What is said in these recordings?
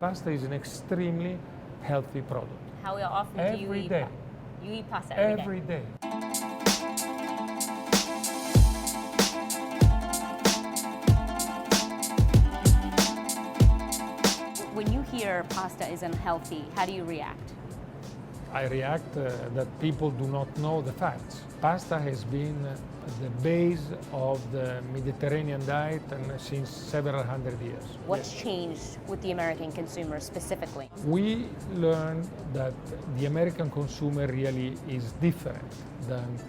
Pasta is an extremely healthy product. How often do you Every eat? day. You eat pasta every day. Every day. When you hear pasta is unhealthy, how do you react? I react that people do not know the facts. Pasta has been the base of the Mediterranean diet since several hundred years. What's changed with the American consumer specifically? We learned that the American consumer really is different than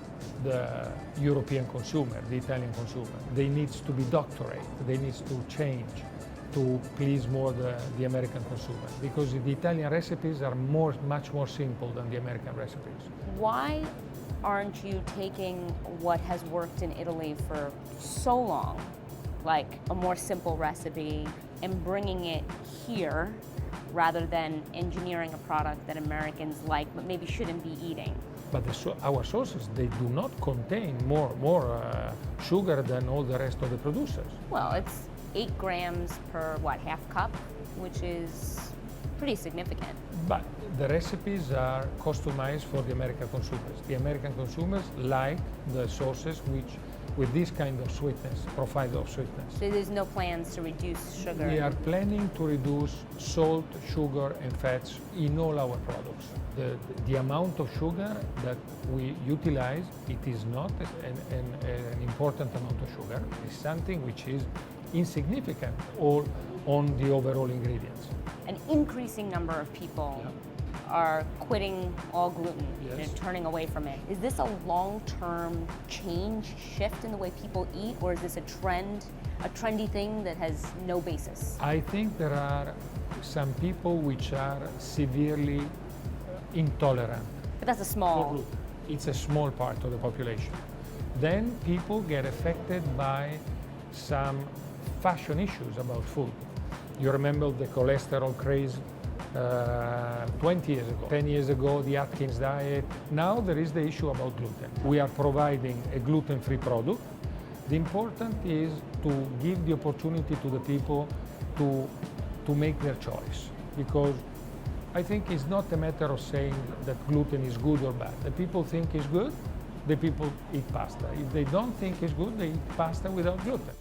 the European consumer, the Italian consumer. They need to be doctorate, they need to change to please more the American consumer, because the Italian recipes are much more simple than the American recipes. Why aren't you taking what has worked in Italy for so long, like a more simple recipe, and bringing it here rather than engineering a product that Americans like but maybe shouldn't be eating? But our sauces, they do not contain more sugar than all the rest of the producers. Well, it's 8 grams per, half cup, which is pretty significant. But the recipes are customized for the American consumers. The American consumers like the sauces with this kind of sweetness, profile of sweetness. So there's no plans to reduce sugar? We are planning to reduce salt, sugar, and fats in all our products. The amount of sugar that we utilize, it is not an important amount of sugar. It's something which is insignificant on the overall ingredients. An increasing number of people are quitting all gluten Yes. and turning away from it. Is this a long-term change, shift in the way people eat, or is this a trendy thing that has no basis? I think there are some people which are severely intolerant. But that's a small. It's a small part of the population. Then people get affected by some fashion issues about food. You remember the cholesterol craze 20 years ago. 10 years ago, the Atkins diet. Now there is the issue about gluten. We are providing a gluten-free product. The important is to give the opportunity to the people to make their choice, because I think it's not a matter of saying that gluten is good or bad. The people think it's good, the people eat pasta. If they don't think it's good, they eat pasta without gluten.